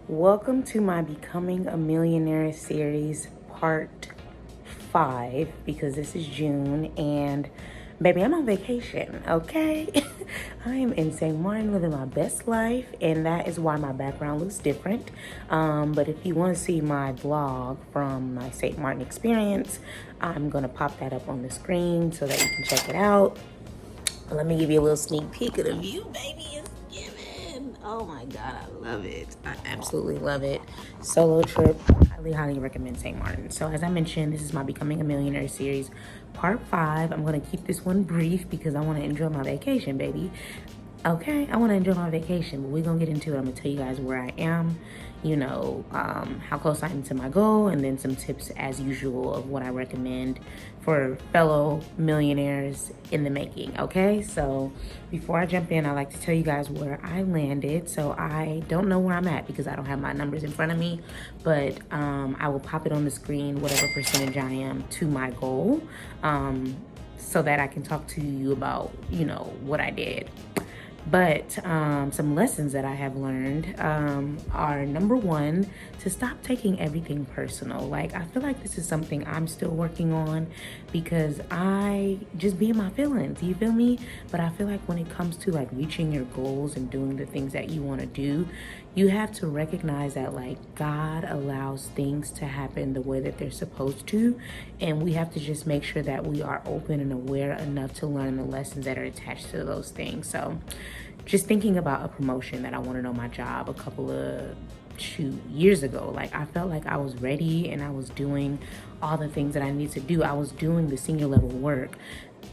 Welcome to my Becoming a Millionaire series, part 5, because this is June and baby, I'm on vacation, okay? I am in St. Maarten living my best life, and that is why my background looks different. But if you want to see my vlog from my St. Maarten experience, I'm going to pop that up on the screen so that you can check it out. Let me give you a little sneak peek of the view, baby. It's given. Oh my God, I love it. I absolutely love it. Solo trip. Highly recommend St. Maarten. So as I mentioned, this is my Becoming a Millionaire series, part 5. I'm going to keep this one brief because I want to enjoy my vacation, baby. Okay, I want to enjoy my vacation, but we're going to get into it. I'm going to tell you guys where I am, how close I am to my goal, and then some tips as usual of what I recommend for fellow millionaires in the making, okay? So before I jump in, I like to tell you guys where I landed. So I don't know where I'm at because I don't have my numbers in front of me, but I will pop it on the screen, whatever percentage I am to my goal, so that I can talk to you about, what I did. But some lessons that I have learned are, number one, to stop taking everything personal. Like, I feel like this is something I'm still working on because I just be in my feelings, you feel me? But I feel like when it comes to like reaching your goals and doing the things that you want to do, you have to recognize that like God allows things to happen the way that they're supposed to. And we have to just make sure that we are open and aware enough to learn the lessons that are attached to those things. So just thinking about a promotion that I wanted on my job a couple of years ago, like I felt like I was ready and I was doing all the things that I needed to do. I was doing the senior level work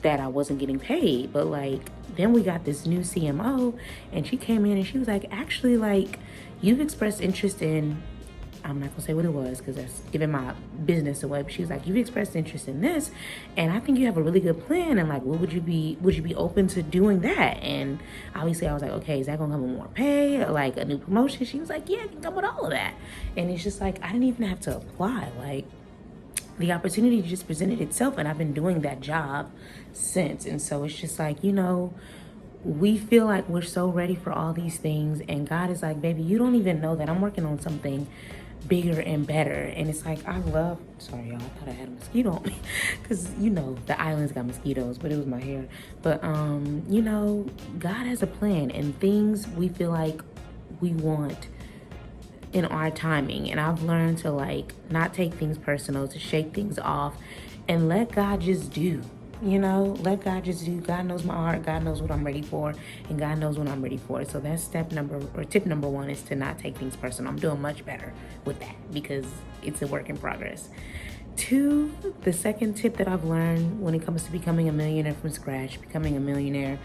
that I wasn't getting paid. But like then we got this new CMO and she came in and she was like, actually, like, you've expressed interest in, I'm not gonna say what it was because that's giving my business away, but she was like, you've expressed interest in this and I think you have a really good plan, and like, what would you be open to doing that? And obviously I was like, okay, is that gonna come with more pay or like a new promotion? She was like, yeah, it can come with all of that. And it's just like, I didn't even have to apply. Like, the opportunity just presented itself, and I've been doing that job since. And so it's just like, we feel like we're so ready for all these things, and God is like, baby, you don't even know that I'm working on something bigger and better. And it's like, sorry y'all, I thought I had a mosquito on me because the island's got mosquitoes, but it was my hair. But God has a plan, and things we feel like we want in our timing. And I've learned to like not take things personal, to shake things off and let God just do. Let God just do. God knows my heart. God knows what I'm ready for, and God knows when I'm ready for it. So that's tip number 1 is to not take things personal. I'm doing much better with that because it's a work in progress. 2, the second tip that I've learned when it comes to becoming a millionaire from scratch, becoming a millionaire,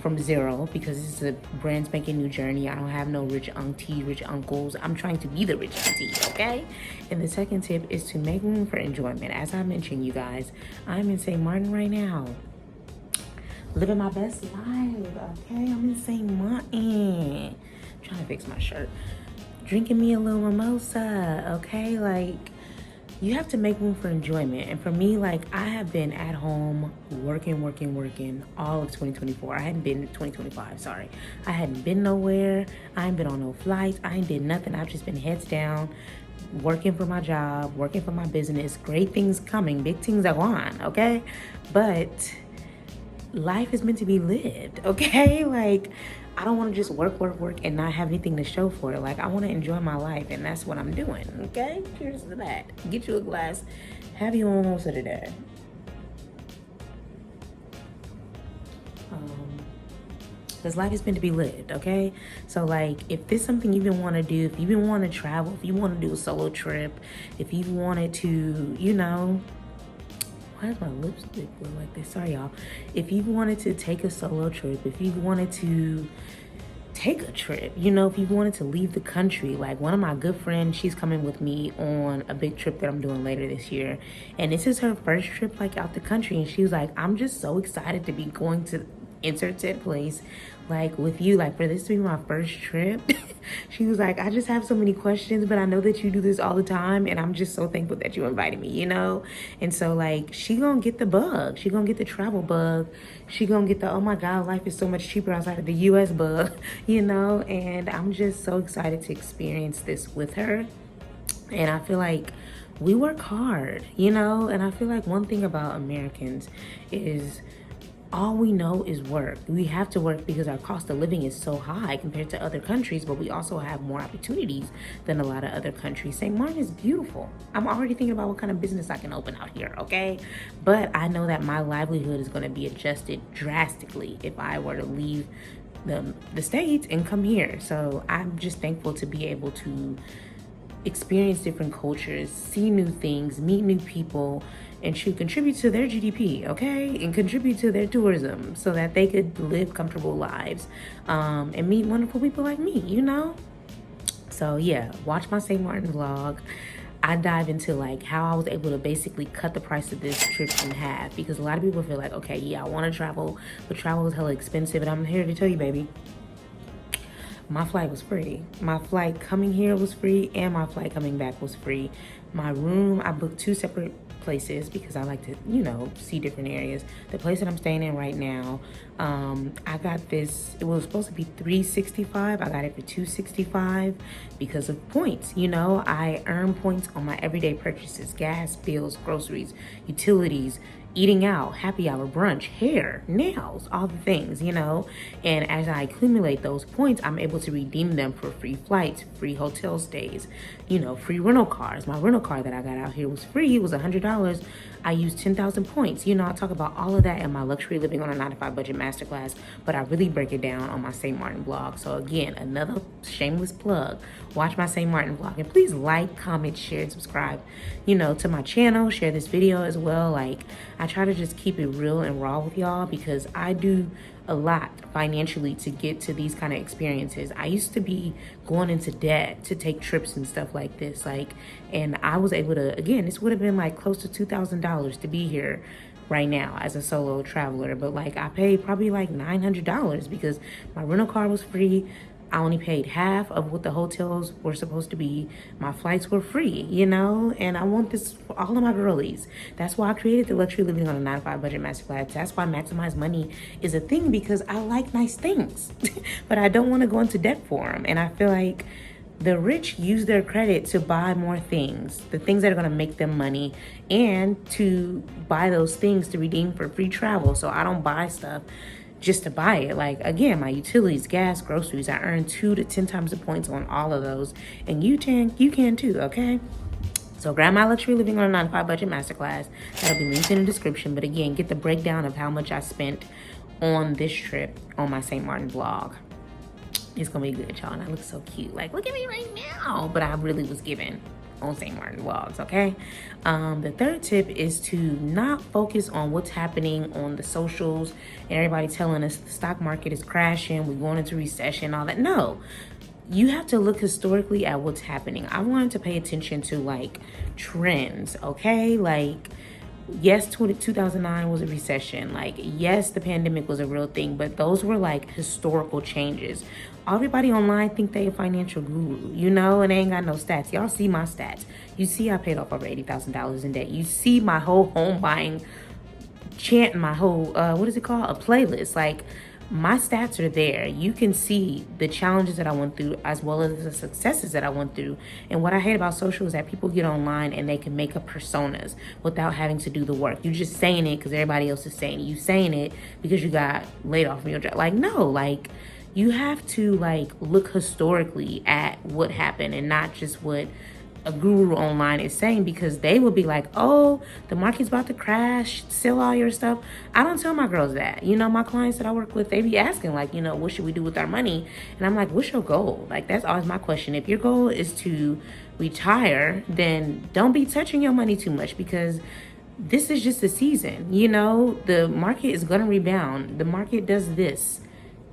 from zero, because this is a brand spanking new journey. I don't have no rich auntie, rich uncles. I'm trying to be the rich auntie, okay? And the second tip is to make room for enjoyment. As I mentioned, you guys, I'm in St. Maarten right now, living my best life, okay? I'm in St. Maarten. I'm trying to fix my shirt. Drinking me a little mimosa, okay? Like, you have to make room for enjoyment. And for me, like, I have been at home working all of 2024. I hadn't been 2025, sorry. I hadn't been nowhere. I ain't been on no flights. I ain't did nothing. I've just been heads down, working for my job, working for my business. Great things coming. Big things are on, okay? But life is meant to be lived, okay? Like, I don't want to just work and not have anything to show for it. Like, I want to enjoy my life, and that's what I'm doing, okay? Cheers to that. Get you a glass. Have you on most of the day. Because life is meant to be lived, okay? So, like, if this is something you've been wanting to do, if you've been wanting to travel, if you want to do a solo trip, if you wanted to, why does my lipstick look like this? Sorry, y'all. If you wanted to take a solo trip, if you wanted to take a trip, if you wanted to leave the country, like one of my good friends, she's coming with me on a big trip that I'm doing later this year. And this is her first trip like out the country. And she was like, I'm just so excited to be going to insert said place, like with you, like for this to be my first trip. She was like, I just have so many questions, but I know that you do this all the time, and I'm just so thankful that you invited me, you know? And so like, she gonna get the bug. She gonna get the travel bug. She gonna get the, oh my God, life is so much cheaper outside of the US bug, you know? And I'm just so excited to experience this with her. And I feel like we work hard, you know? And I feel like one thing about Americans is all we know is work. We have to work because our cost of living is so high compared to other countries, but we also have more opportunities than a lot of other countries. St. Maarten is beautiful. I'm already thinking about what kind of business I can open out here, okay? But I know that my livelihood is going to be adjusted drastically if I were to leave the States and come here. So I'm just thankful to be able to experience different cultures, see new things, meet new people, and should contribute to their GDP, okay? And contribute to their tourism so that they could live comfortable lives and meet wonderful people like me, you know? So yeah, watch my St. Maarten vlog. I dive into like how I was able to basically cut the price of this trip in half, because a lot of people feel like, okay, yeah, I want to travel, but travel is hella expensive. And I'm here to tell you, baby, my flight was free. My flight coming here was free, and my flight coming back was free. My room, I booked 2 separate places because I like to, you know, see different areas. The place that I'm staying in right now, I got this, it was supposed to be $365. I got it for $265 because of points. You know, I earn points on my everyday purchases: gas, bills, groceries, utilities, eating out, happy hour, brunch, hair, nails, all the things, you know. And as I accumulate those points, I'm able to redeem them for free flights, free hotel stays, you know, free rental cars. My rental car that I got out here was free. It was $100. I used 10,000 points. You know, I talk about all of that in my Luxury Living on a 9-to-5 Budget Masterclass, but I really break it down on my St. Maarten blog. So again, another shameless plug. Watch my St. Maarten vlog, and please like, comment, share, and subscribe, you know, to my channel. Share this video as well. Like, I try to just keep it real and raw with y'all because I do a lot financially to get to these kind of experiences. I used to be going into debt to take trips and stuff like this, like, and I was able to, again, this would have been like close to $2,000 to be here right now as a solo traveler, but like I paid probably like $900 because my rental car was free. I only paid half of what the hotels were supposed to be. My flights were free, you know, and I want this for all of my girlies. That's why I created the Luxury Living on a 9-to-5 Budget Masterclass. That's why Maximize Money is a thing, because I like nice things, but I don't want to go into debt for them. And I feel like the rich use their credit to buy more things, the things that are going to make them money, and to buy those things to redeem for free travel. So I don't buy stuff just to buy it. Like, again, my utilities, gas, groceries, I earn 2 to 10 times the points on all of those, and you can too, okay? So grab my Luxury Living on a 9-to-5 Budget Masterclass. That'll be linked in the description. But again, get the breakdown of how much I spent on this trip on my St. Maarten vlog. It's gonna be good, y'all. And I look so cute. Like, look at me right now. But I really was given on St. Maarten vlogs, okay? The third tip is to not focus on what's happening on the socials and everybody telling us the stock market is crashing, we're going into recession, all that. No, you have to look historically at what's happening. I wanted to pay attention to like trends, okay? Like, yes, 2009 was a recession. Like, yes, the pandemic was a real thing, but those were like historical changes. Everybody online think they a financial guru, you know, and they ain't got no stats. Y'all see my stats. You see I paid off over $80,000 in debt. You see my whole home buying chant, my whole, what is it called? A playlist. Like, my stats are there. You can see the challenges that I went through as well as the successes that I went through. And what I hate about social is that people get online and they can make up personas without having to do the work. You're just saying it because everybody else is saying it. You saying it because you got laid off from your job. Like, no, like, you have to like look historically at what happened and not just what a guru online is saying, because they will be like, oh, the market's about to crash, sell all your stuff. I don't tell my girls that. You know, my clients that I work with, they be asking like, you know, what should we do with our money? And I'm like, what's your goal? Like, that's always my question. If your goal is to retire, then don't be touching your money too much, because this is just a season. You know, the market is going to rebound. The market does this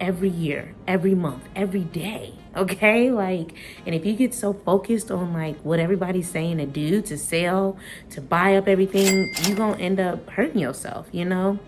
every year, every month, every day, okay? Like, and if you get so focused on like what everybody's saying to do, to sell, to buy up everything, you're gonna end up hurting yourself, you know?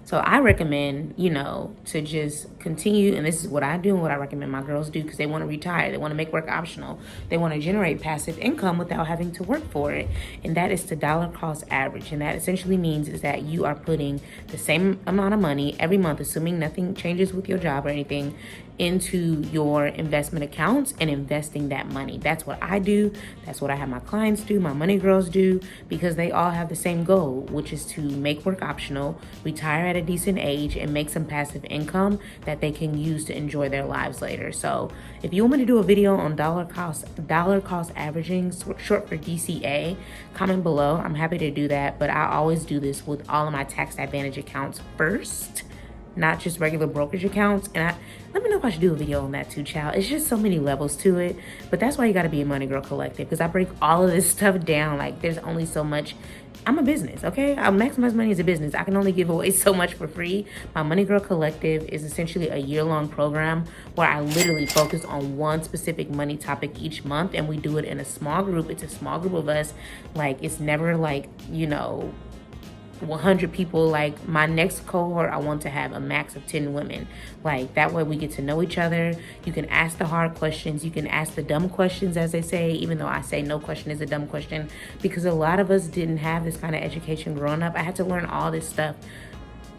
So I recommend, you know, to just continue, and this is what I do and what I recommend my girls do, because they want to retire, they want to make work optional, they want to generate passive income without having to work for it, and that is the dollar cost average. And that essentially means is that you are putting the same amount of money every month, assuming nothing changes with your job or anything, into your investment accounts and investing that money. That's what I do. That's what I have my clients do, my money girls do, because they all have the same goal, which is to make work optional, retire at a decent age, and make some passive income that they can use to enjoy their lives later. So if you want me to do a video on dollar cost averaging, short for DCA, comment below. I'm happy to do that, but I always do this with all of my tax advantage accounts first, not just regular brokerage accounts. And let me know if I should do a video on that too, child. It's just so many levels to it, but that's why you got to be a Money Girl Collective, because I break all of this stuff down. Like, there's only so much. I'm a business, okay? I maximize money as a business. I can only give away so much for free. My Money Girl Collective is essentially a year-long program where I literally focus on one specific money topic each month, and we do it in a small group. It's a small group of us. Like, it's never like, 100 people. Like, my next cohort, I want to have a max of 10 women. Like, that way we get to know each other. You can ask the hard questions, you can ask the dumb questions, as they say, even though I say no question is a dumb question, because a lot of us didn't have this kind of education growing up. I had to learn all this stuff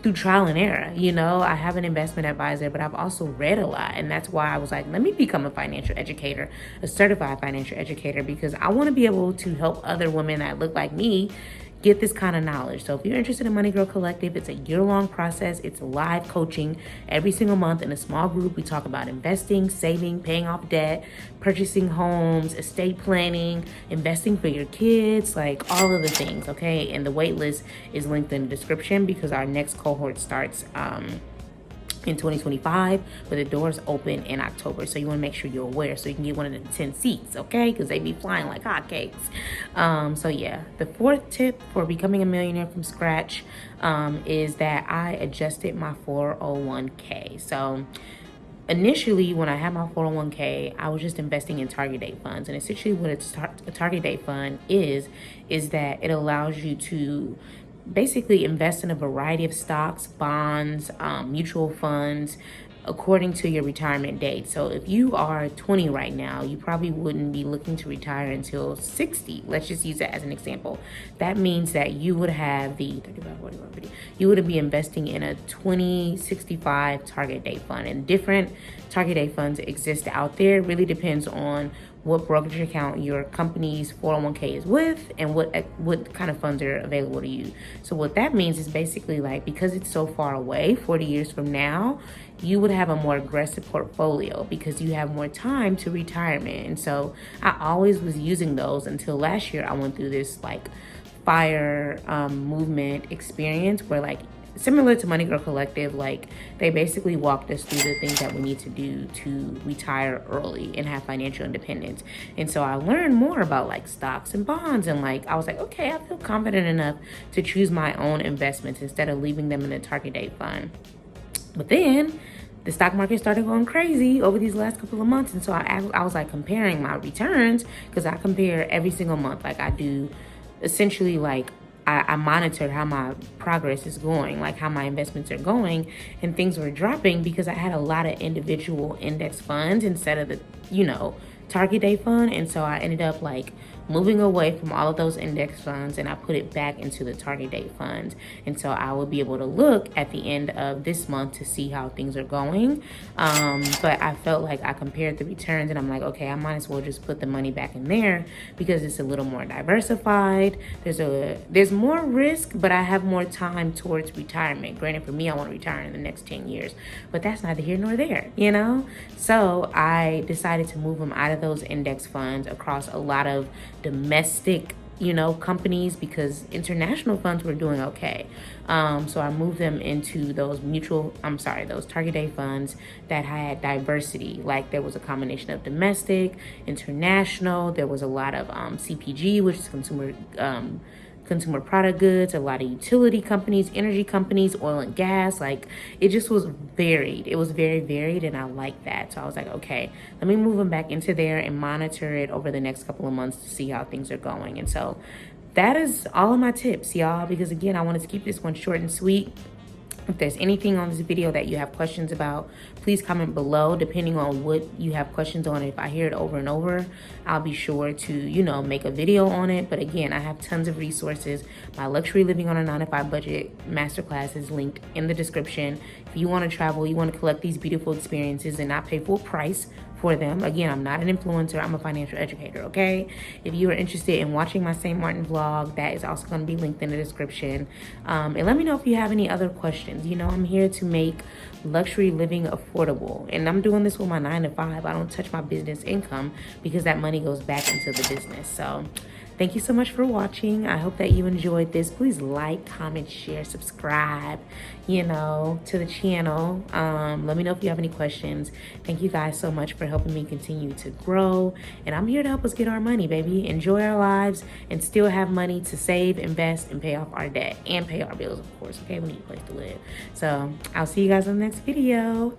through trial and error. I have an investment advisor, but I've also read a lot, and that's why I was like, let me become a financial educator, a certified financial educator, because I want to be able to help other women that look like me get this kind of knowledge. So if you're interested in Money Girl Collective, it's a year-long process. It's live coaching every single month in a small group. We talk about investing, saving, paying off debt, purchasing homes, estate planning, investing for your kids, like all of the things, okay? And the wait list is linked in the description, because our next cohort starts in 2025, but the doors open in October. So you want to make sure you're aware so you can get one of the 10 seats, okay? Because they be flying like hotcakes. So yeah, the fourth tip for becoming a millionaire from scratch is that I adjusted my 401k. So initially, when I had my 401k, I was just investing in target date funds. And essentially what a target date fund is that it allows you to basically invest in a variety of stocks, bonds, mutual funds, according to your retirement date. So if you are 20 right now, you probably wouldn't be looking to retire until 60. Let's just use that as an example. That means that you would have you would be investing in a 2065 target date fund. And different target date funds exist out there. It really depends on what brokerage account your company's 401k is with and what kind of funds are available to you. So what that means is basically, like, because it's so far away, 40 years from now, you would have a more aggressive portfolio because you have more time to retirement. And so I always was using those until last year. I went through this like fire movement experience where, like, similar to Money Girl Collective, like, they basically walked us through the things that we need to do to retire early and have financial independence. And so I learned more about like stocks and bonds, and like I was like, okay, I feel confident enough to choose my own investments instead of leaving them in a target date fund. But then the stock market started going crazy over these last couple of months. And so I was like comparing my returns, because I compare every single month. Like, I do essentially, like, I monitored how my progress is going, like how my investments are going, and things were dropping because I had a lot of individual index funds instead of the, target date fund. And so I ended up like moving away from all of those index funds, and I put it back into the target date funds. And so I will be able to look at the end of this month to see how things are going. But I felt like I compared the returns, and I'm like, okay, I might as well just put the money back in there because it's a little more diversified. There's more risk, but I have more time towards retirement. Granted, for me, I want to retire in the next 10 years, but that's neither here nor there, So I decided to move them out of those index funds across a lot of domestic companies, because international funds were doing okay. So I moved them into those those target date funds that had diversity. Like, there was a combination of domestic, international, there was a lot of CPG, which is consumer product goods, a lot of utility companies, energy companies, oil and gas. Like, it just was varied. It was very varied, and I like that. So I was like, okay, let me move them back into there and monitor it over the next couple of months to see how things are going. And so that is all of my tips, y'all, because again, I wanted to keep this one short and sweet. If there's anything on this video that you have questions about, please comment below. Depending on what you have questions on, if I hear it over and over, I'll be sure to, you know, make a video on it. But again, I have tons of resources. My Luxury Living on a 9-to-5 Budget masterclass is linked in the description. If you want to travel, you want to collect these beautiful experiences and not pay full price for them. Again, I'm not an influencer, I'm a financial educator, okay? If you are interested in watching my St. Maarten vlog, that is also going to be linked in the description. And let me know if you have any other questions. You know, I'm here to make luxury living affordable, and I'm doing this with my 9-to-5. I don't touch my business income because that money goes back into the business. So thank you so much for watching. I hope that you enjoyed this. Please like, comment, share, subscribe, you know, to the channel. Let me know if you have any questions. Thank you guys so much for helping me continue to grow. And I'm here to help us get our money, baby. Enjoy our lives and still have money to save, invest, and pay off our debt and pay our bills, of course. Okay, we need a place to live. So I'll see you guys in the next video.